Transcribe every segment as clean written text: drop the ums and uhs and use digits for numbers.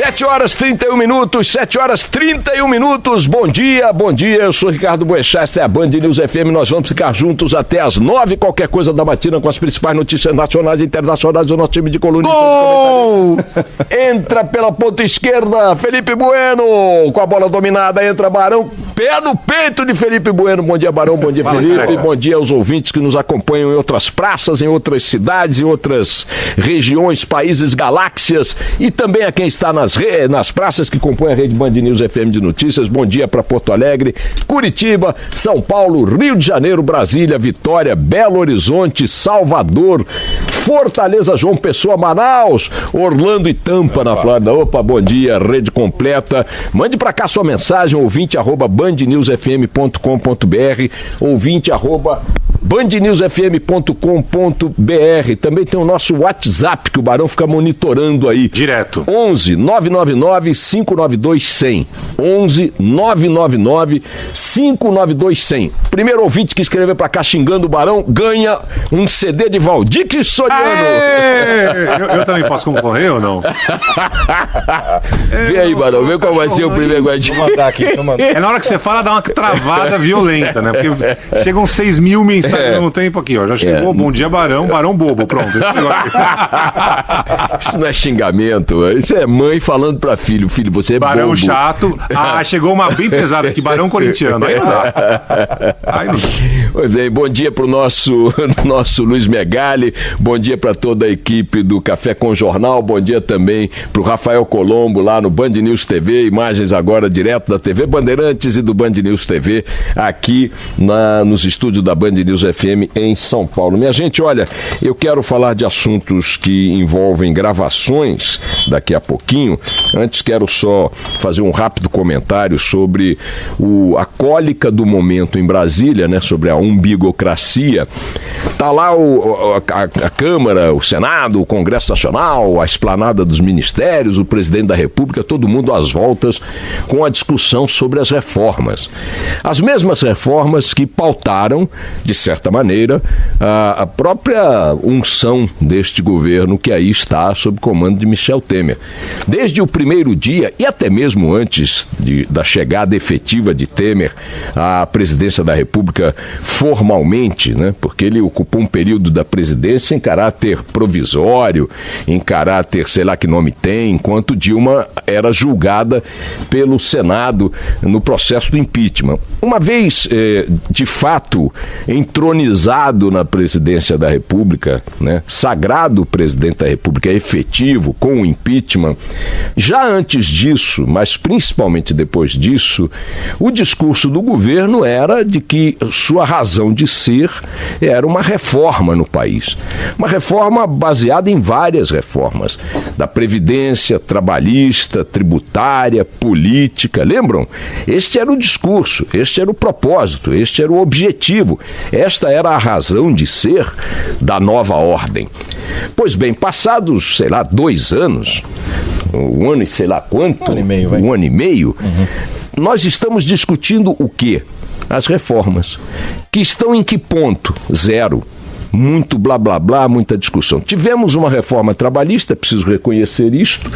7 horas 31 minutos, bom dia, eu sou Ricardo Boechat, esta é a Band News FM, nós vamos ficar juntos até as 9, qualquer coisa da matina com as principais notícias nacionais e internacionais do nosso time de colunistas. Entra pela ponta esquerda, Felipe Bueno, com a bola dominada, entra Barão, pé no peito de Felipe Bueno, bom dia Barão, bom dia Felipe, bom dia aos ouvintes que nos acompanham em outras praças, em outras cidades, em outras regiões, países, galáxias, e também a quem está nas praças que compõem a rede Band News FM de notícias. Bom dia para Porto Alegre, Curitiba, São Paulo, Rio de Janeiro, Brasília, Vitória, Belo Horizonte, Salvador, Fortaleza, João Pessoa, Manaus, Orlando e Tampa, na Flórida. Opa, bom dia, rede completa. Mande para cá sua mensagem, ouvinte@bandnewsfm.com.br, ouvinte@bandnewsfm.com.br. Também tem o nosso WhatsApp, que o Barão fica monitorando aí. Direto. 11 999 592 100. 11 999 592 100. Primeiro ouvinte que escrever pra cá xingando o Barão ganha um CD de Valdir Soriano. Eu também posso concorrer ou não? Vê aí, Barão, vê qual vai ser o primeiro guardinho. Vou mandar aqui, É na hora que você fala, dá uma travada violenta, né? Porque chegam 6 mil mensagens ao mesmo tempo aqui, ó. Já chegou, bom dia, Barão bobo, pronto. Isso não é xingamento, isso é mãe falando pra filho, você é Barão bobo. chato. Chegou uma bem pesada aqui, Barão corintiano. Aí não dá. Pois bem, bom dia pro nosso Luiz Megali, bom dia pra toda a equipe do Café com Jornal, bom dia também pro Rafael Colombo lá no Band News TV, imagens agora direto da TV Bandeirantes e do Band News TV aqui nos estúdios da Band News FM em São Paulo. Minha gente, olha, eu quero falar de assuntos que envolvem gravações daqui a pouquinho. Antes quero só fazer um rápido comentário sobre a cólica do momento em Brasília, né, sobre a umbigocracia. Tá lá a Câmara, o Senado, o Congresso Nacional, a esplanada dos ministérios, o presidente da República, todo mundo às voltas com a discussão sobre as reformas. As mesmas reformas que pautaram, de certa maneira, a própria unção deste governo que aí está sob comando de Michel Temer. Desde o primeiro dia, e até mesmo antes da chegada efetiva de Temer à presidência da República formalmente, né, porque ele ocupou um período da presidência em caráter provisório, em caráter, sei lá que nome tem, enquanto Dilma era julgada pelo Senado no processo do impeachment. Uma vez, de fato, entronizado na presidência da República, né, sagrado presidente da República efetivo, com o impeachment, já antes disso, mas principalmente depois disso, o discurso do governo era de que sua razão de ser era uma reforma no país. Uma reforma baseada em várias reformas, da Previdência, trabalhista, tributária, política, lembram? Este era o discurso, este era o propósito, este era o objetivo, esta era a razão de ser da nova ordem. Pois bem, passados, sei lá, 2 anos, um ano e sei lá quanto, um ano e meio, nós estamos discutindo o quê? As reformas, que estão em que ponto? 0. Muito blá blá blá, muita discussão. Tivemos uma reforma trabalhista, preciso reconhecer isto,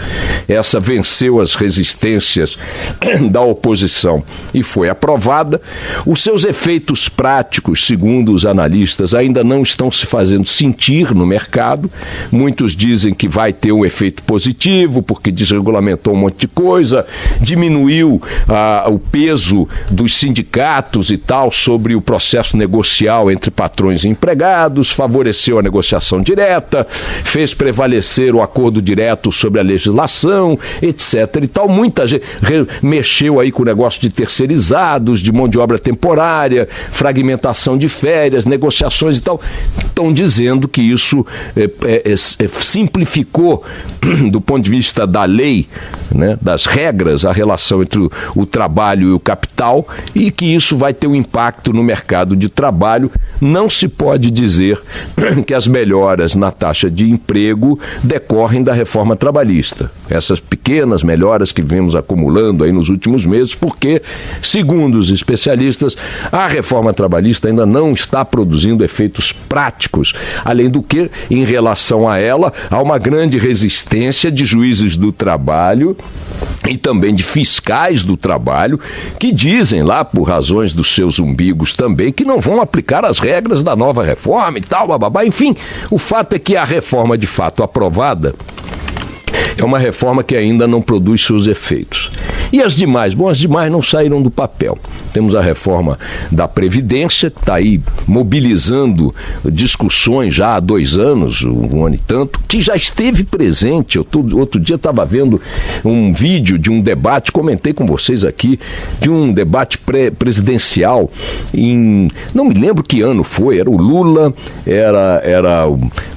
essa venceu as resistências da oposição e foi aprovada. Os seus efeitos práticos, segundo os analistas, ainda não estão se fazendo sentir no mercado. Muitos dizem que vai ter um efeito positivo, porque desregulamentou um monte de coisa, diminuiu o peso dos sindicatos e tal sobre o processo negocial entre patrões e empregados, favoreceu a negociação direta, fez prevalecer o acordo direto sobre a legislação, etc. e tal. Muita gente mexeu aí com o negócio de terceirizados, de mão de obra temporária, fragmentação de férias, negociações e tal. Estão dizendo que isso simplificou, do ponto de vista da lei, né, das regras, a relação entre o trabalho e o capital, e que isso vai ter um impacto no mercado de trabalho. Não se pode dizer dizer que as melhoras na taxa de emprego decorrem da reforma trabalhista. Essas pequenas melhoras que vimos acumulando aí nos últimos meses, porque, segundo os especialistas, a reforma trabalhista ainda não está produzindo efeitos práticos. Além do que, em relação a ela, há uma grande resistência de juízes do trabalho e também de fiscais do trabalho, que dizem lá, por razões dos seus umbigos também, que não vão aplicar as regras da nova reforma e tal, bababá. Enfim, o fato é que a reforma de fato aprovada é uma reforma que ainda não produz seus efeitos. E as demais? Bom, as demais não saíram do papel. Temos a reforma da Previdência, que está aí mobilizando discussões já há 2 anos, um ano e tanto, que já esteve presente. Outro dia estava vendo um vídeo de um debate, comentei com vocês aqui, de um debate presidencial em... não me lembro que ano foi, era o Lula, era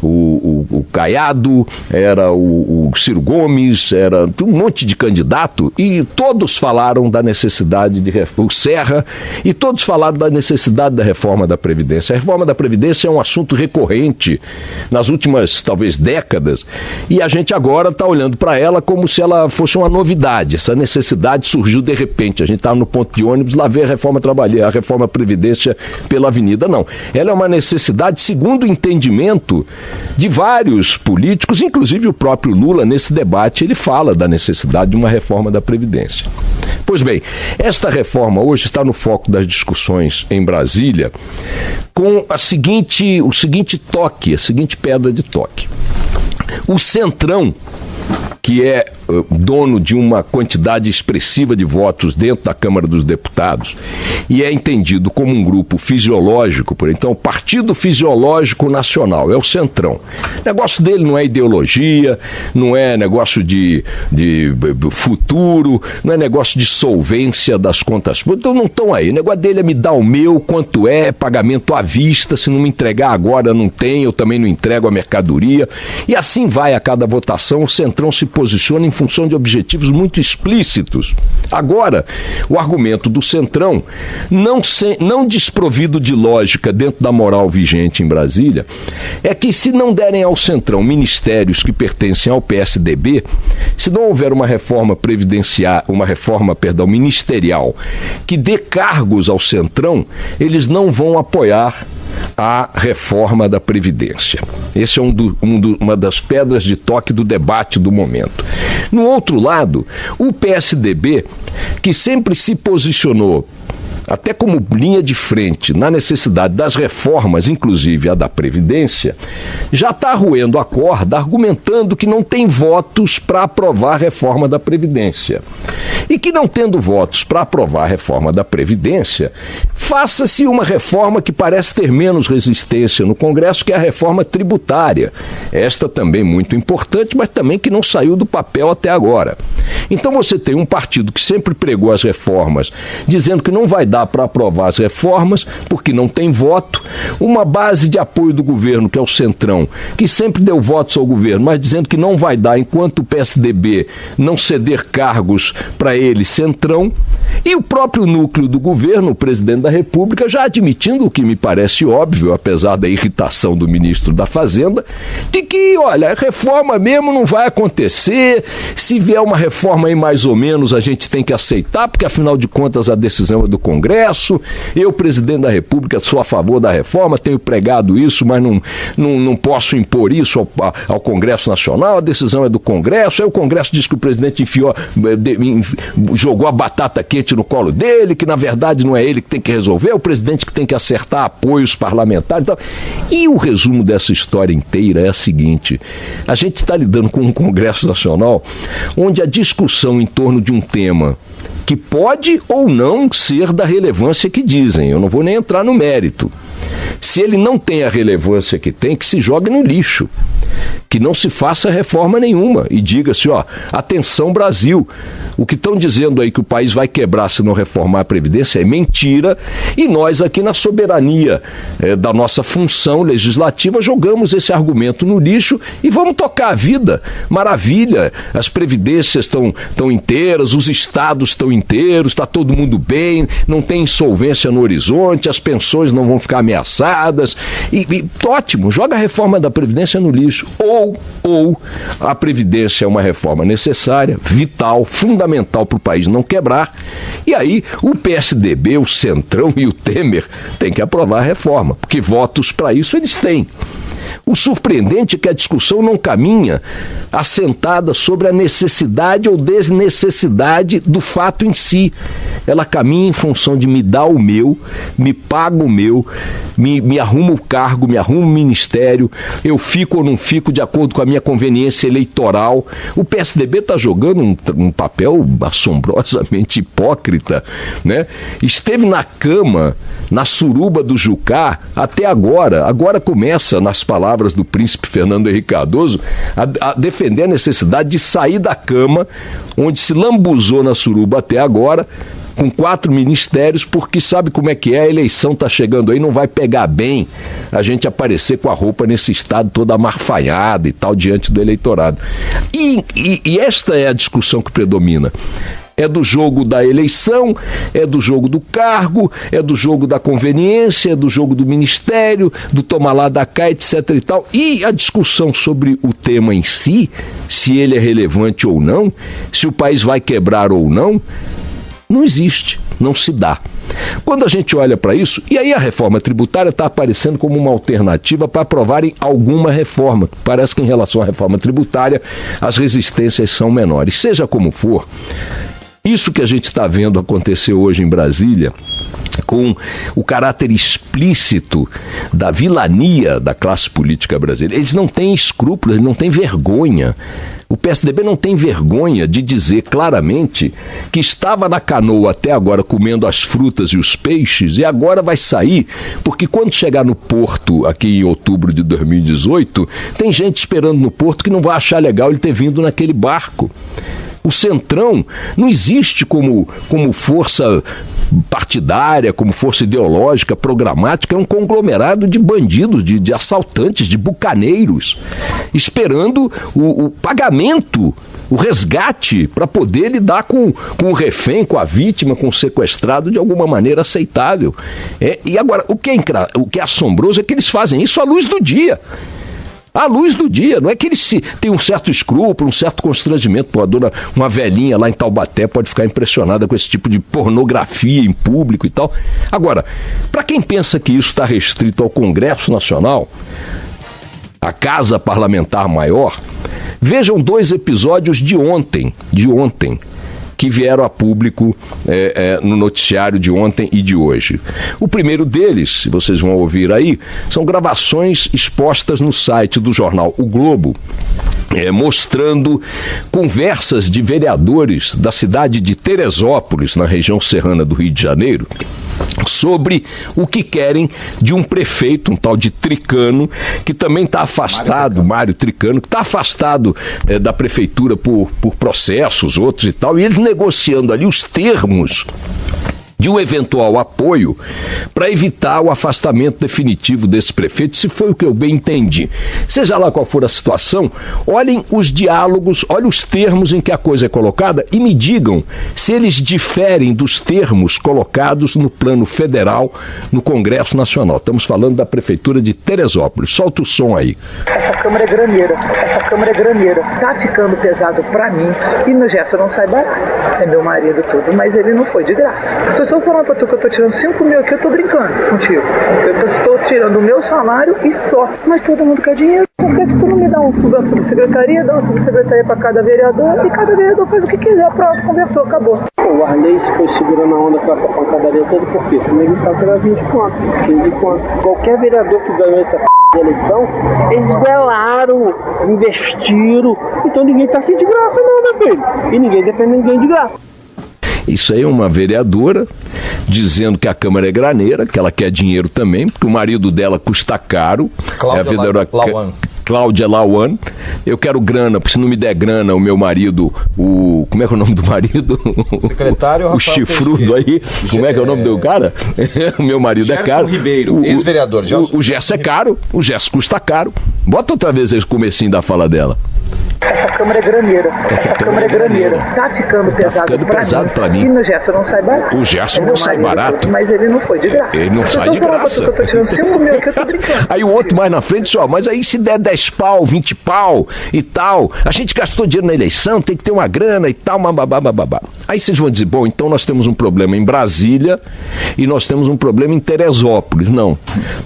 o Caiado, era o Ciro Gomes, era um monte de candidato, e todos falaram da necessidade de reforma, o Serra, e todos falaram da necessidade da reforma da Previdência. A reforma da Previdência é um assunto recorrente nas últimas, talvez, décadas, e a gente agora está olhando para ela como se ela fosse uma novidade. Essa necessidade surgiu de repente. A gente estava no ponto de ônibus, lá vê a reforma trabalhista, a reforma Previdência pela avenida. Não. Ela é uma necessidade, segundo o entendimento de vários políticos, inclusive o próprio Lula, nesse debate, ele fala da necessidade de uma reforma da Previdência. Pois bem, esta reforma hoje está no foco das discussões em Brasília com o seguinte toque, a seguinte pedra de toque. O Centrão, que é dono de uma quantidade expressiva de votos dentro da Câmara dos Deputados e é entendido como um grupo fisiológico, então o Partido Fisiológico Nacional é o Centrão. O negócio dele não é ideologia, não é negócio de futuro, não é negócio de solvência das contas públicas, então não estão aí. O negócio dele é me dar o meu, quanto é, pagamento à vista, se não me entregar agora não tem, eu também não entrego a mercadoria, e assim vai a cada votação. O Centrão se posiciona em função de objetivos muito explícitos. Agora, o argumento do Centrão, não desprovido de lógica dentro da moral vigente em Brasília, é que se não derem ao Centrão ministérios que pertencem ao PSDB, se não houver uma reforma ministerial que dê cargos ao Centrão, eles não vão apoiar a reforma da Previdência. Esse é uma das pedras de toque do debate do momento. No outro lado, o PSDB, que sempre se posicionou até como linha de frente na necessidade das reformas, inclusive a da Previdência, já está roendo a corda, argumentando que não tem votos para aprovar a reforma da Previdência. E que não tendo votos para aprovar a reforma da Previdência, faça-se uma reforma que parece ter menos resistência no Congresso, que é a reforma tributária. Esta também muito importante, mas também que não saiu do papel até agora. Então você tem um partido que sempre pregou as reformas, dizendo que não vai dar para aprovar as reformas, porque não tem voto, uma base de apoio do governo, que é o Centrão, que sempre deu votos ao governo, mas dizendo que não vai dar enquanto o PSDB não ceder cargos para ele, Centrão, e o próprio núcleo do governo, o presidente da República, já admitindo o que me parece óbvio, apesar da irritação do ministro da Fazenda, de que, olha, a reforma mesmo não vai acontecer, se vier uma reforma aí mais ou menos a gente tem que aceitar, porque afinal de contas a decisão é do Congresso, eu, presidente da República, sou a favor da reforma, tenho pregado isso, mas não posso impor isso ao Congresso Nacional, a decisão é do Congresso, aí o Congresso diz que o presidente jogou a batata quente no colo dele, que na verdade não é ele que tem que resolver, é o presidente que tem que acertar apoios parlamentares e tal. E o resumo dessa história inteira é a seguinte: a gente está lidando com um Congresso Nacional onde a discussão em torno de um tema que pode ou não ser da relevância que dizem, eu não vou nem entrar no mérito. Se ele não tem a relevância que tem, que se jogue no lixo. que não se faça reforma nenhuma e diga-se, atenção Brasil, o que estão dizendo aí que o país vai quebrar se não reformar a Previdência é mentira, e nós aqui na soberania da nossa função legislativa jogamos esse argumento no lixo e vamos tocar a vida. Maravilha, as previdências estão inteiras, os estados estão inteiros, está todo mundo bem, não tem insolvência no horizonte, as pensões não vão ficar ameaçadas, e ótimo, joga a reforma da Previdência no lixo, ou a Previdência é uma reforma necessária, vital, fundamental para o país não quebrar, e aí o PSDB, o Centrão e o Temer têm que aprovar a reforma, porque votos para isso eles têm. O surpreendente é que a discussão não caminha assentada sobre a necessidade ou desnecessidade do fato em si. Ela caminha em função de me dar o meu, me paga o meu, me arruma o cargo, me arruma o ministério, eu fico ou não fico de acordo com a minha conveniência eleitoral. O PSDB está jogando um papel assombrosamente hipócrita, né? Esteve na cama, na suruba do Jucá, até agora. Agora começa, nas palavras do príncipe Fernando Henrique Cardoso, a defender a necessidade de sair da cama, onde se lambuzou na suruba até agora, com 4 ministérios, porque sabe como é que é, a eleição está chegando aí, não vai pegar bem a gente aparecer com a roupa nesse estado toda amarfanhada e tal, diante do eleitorado. E esta é a discussão que predomina. É do jogo da eleição, é do jogo do cargo, é do jogo da conveniência, é do jogo do ministério, do toma lá, da cá, etc e tal. E a discussão sobre o tema em si, se ele é relevante ou não, se o país vai quebrar ou não existe, não se dá. Quando a gente olha para isso, e aí a reforma tributária está aparecendo como uma alternativa para aprovarem alguma reforma. Parece que em relação à reforma tributária as resistências são menores. Seja como for, isso que a gente está vendo acontecer hoje em Brasília, com o caráter explícito da vilania da classe política brasileira, eles não têm escrúpulos, eles não têm vergonha. O PSDB não tem vergonha de dizer claramente que estava na canoa até agora comendo as frutas e os peixes e agora vai sair, porque quando chegar no porto aqui em outubro de 2018, tem gente esperando no porto que não vai achar legal ele ter vindo naquele barco. O Centrão não existe como força partidária, como força ideológica, programática, é um conglomerado de bandidos, de assaltantes, de bucaneiros, esperando o pagamento, o resgate, para poder lidar com o refém, com a vítima, com o sequestrado de alguma maneira aceitável. E agora, o que é assombroso é que eles fazem isso à luz do dia. À luz do dia, não é que eles têm um certo escrúpulo, um certo constrangimento. Pô, uma velhinha lá em Taubaté pode ficar impressionada com esse tipo de pornografia em público e tal. Agora, para quem pensa que isso está restrito ao Congresso Nacional, a Casa Parlamentar Maior, vejam 2 episódios de ontem, que vieram a público no noticiário de ontem e de hoje. O primeiro deles, vocês vão ouvir aí, são gravações expostas no site do jornal O Globo, mostrando conversas de vereadores da cidade de Teresópolis, na região serrana do Rio de Janeiro, sobre o que querem de um prefeito, um tal de Tricano, que também está afastado, Mário Tricano, que está afastado da prefeitura por processos, outros e tal, e eles negociando ali os termos de um eventual apoio para evitar o afastamento definitivo desse prefeito, se foi o que eu bem entendi. Seja lá qual for a situação, olhem os diálogos, olhem os termos em que a coisa é colocada e me digam se eles diferem dos termos colocados no plano federal no Congresso Nacional. Estamos falando da Prefeitura de Teresópolis. Solta o som aí. Essa Câmara é graneira. Tá ficando pesado para mim e no Gerson não sai barato. É meu marido tudo, mas ele não foi de graça. Se eu falar pra tu que eu tô tirando 5 mil aqui, eu tô brincando contigo. Eu estou tirando o meu salário e só. Mas todo mundo quer dinheiro. Por que tu não me dá uma subsecretaria, dá uma subsecretaria pra cada vereador e cada vereador faz o que quiser? Pronto, conversou, acabou. O Arley se foi segurando a onda com essa pancadaria toda, por quê? Porque ele sabe que era 20 conto, 15 conto. Qualquer vereador que ganhou essa de eleição, eles velaram, investiram. Então ninguém tá aqui de graça não, meu filho. E ninguém defende ninguém de graça. Isso aí é uma vereadora dizendo que a Câmara é graneira, que ela quer dinheiro também, porque o marido dela custa caro. Cláudia Lauan. Eu quero grana, porque se não me der grana, o meu marido, como é que é o nome do marido? Secretário o chifrudo aí. Como é que é o nome do cara? O meu marido Gerson é caro. Ribeiro, ex-vereador. O Gerson é caro, o Gerson custa caro. Bota outra vez esse comecinho da fala dela. Essa câmera é graneira. Essa câmera é graneira. Tá ficando pesado pra mim. E no Gerson não sai barato. O Gerson não sai barato. Mas ele não foi de graça. Ele não sai de graça. Eu tô tirando 5 mil aqui, eu tô brincando. Aí o outro mais na frente, só, mas aí se der 10 pau, 20 pau e tal, a gente gastou dinheiro na eleição, tem que ter uma grana e tal, babá. Aí vocês vão dizer, bom, então nós temos um problema em Brasília e nós temos um problema em Teresópolis. Não.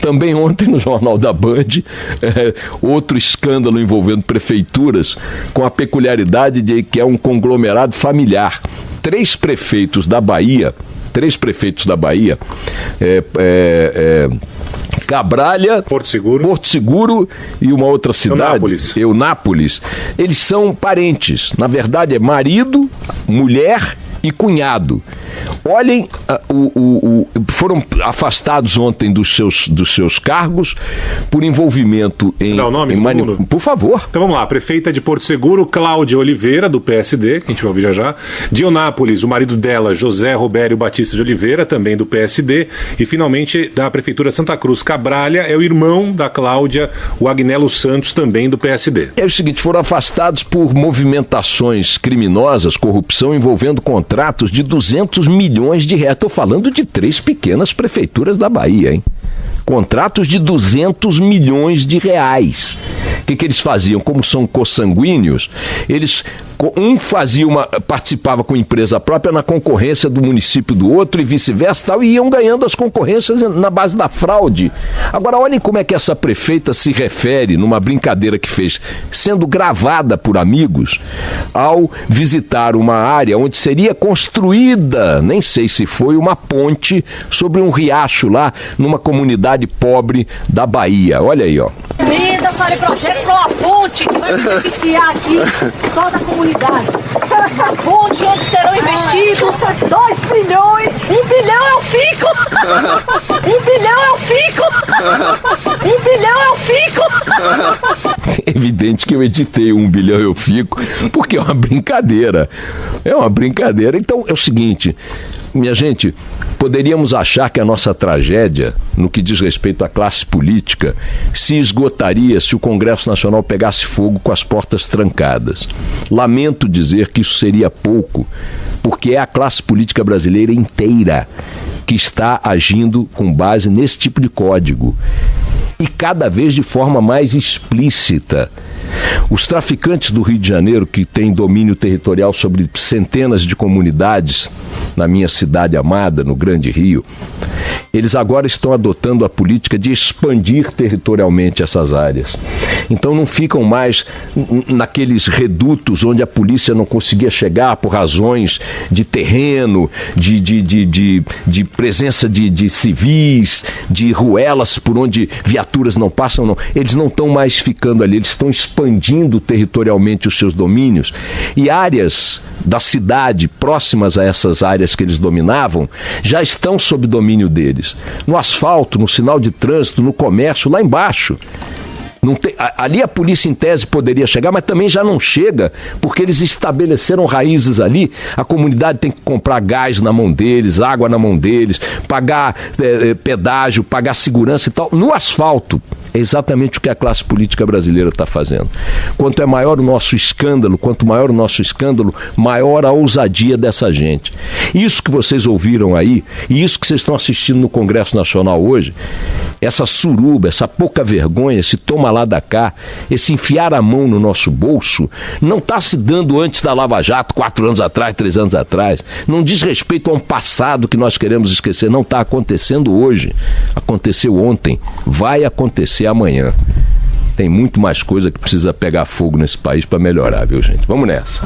Também ontem no Jornal da Band, outro escândalo envolvendo prefeituras, com a peculiaridade de que é um conglomerado familiar. Três prefeitos da Bahia, Cabralha, Porto Seguro e uma outra cidade, Eunápolis, eles são parentes. Na verdade é marido, mulher e cunhado. Olhem, foram afastados ontem dos seus cargos por envolvimento em... Dá o nome do mundo? Por favor. Então vamos lá, a prefeita de Porto Seguro, Cláudia Oliveira, do PSD, que a gente vai ouvir já. De Eunápolis, o marido dela, José Robério Batista de Oliveira, também do PSD. E finalmente, da Prefeitura de Santa Cruz, Cabralha, é o irmão da Cláudia, o Agnello Santos, também do PSD. É o seguinte, foram afastados por movimentações criminosas, corrupção, envolvendo contratos de 200 milhões de reais. Estou falando de 3 pequenas prefeituras da Bahia, hein? Contratos de 200 milhões de reais. O que eles faziam? Como são consanguíneos, participava com empresa própria na concorrência do município do outro e vice-versa tal, e iam ganhando as concorrências na base da fraude. Agora olhem como é que essa prefeita se refere numa brincadeira que fez, sendo gravada por amigos, ao visitar uma área onde seria construída, nem sei se foi, uma ponte sobre um riacho lá numa comunidade pobre da Bahia. Olha aí, ó. Mendas, farei projeto para uma ponte que vai beneficiar aqui toda a comunidade. A ponte onde serão investidos 2 bilhões. 1 bilhão eu fico. 1 bilhão eu fico. 1 bilhão eu fico. É evidente que eu editei 1 bilhão eu fico, porque é uma brincadeira. É uma brincadeira. Então é o seguinte, minha gente, poderíamos achar que a nossa tragédia, no que diz respeito à classe política, se esgotaria se o Congresso Nacional pegasse fogo com as portas trancadas. Lamento dizer que isso seria pouco, porque é a classe política brasileira inteira que está agindo com base nesse tipo de código. E cada vez de forma mais explícita. Os traficantes do Rio de Janeiro, que têm domínio territorial sobre centenas de comunidades na minha cidade amada, no Grande Rio, eles agora estão adotando a política de expandir territorialmente essas áreas. Então não ficam mais naqueles redutos onde a polícia não conseguia chegar por razões de terreno, de presença de civis, de ruelas por onde viaturas não passam, não. Eles não estão mais ficando ali, eles estão expandindo territorialmente os seus domínios, e áreas da cidade próximas a essas áreas que eles dominavam já estão sob domínio deles. No asfalto, no sinal de trânsito, no comércio, lá embaixo. Não tem, ali a polícia em tese poderia chegar, mas também já não chega, porque eles estabeleceram raízes ali. A comunidade tem que comprar gás na mão deles, água na mão deles, pagar pedágio, pagar segurança e tal. No asfalto, é exatamente o que a classe política brasileira está fazendo. Quanto maior o nosso escândalo, maior a ousadia dessa gente. Isso que vocês ouviram aí, e isso que vocês estão assistindo no Congresso Nacional hoje, essa suruba, essa pouca vergonha, esse toma lá da cá, esse enfiar a mão no nosso bolso, não está se dando antes da Lava Jato, 4 anos atrás, 3 anos atrás. Não diz respeito a um passado que nós queremos esquecer. Não está acontecendo hoje. Aconteceu ontem. Vai acontecer amanhã. Tem muito mais coisa que precisa pegar fogo nesse país para melhorar, viu, gente? Vamos nessa.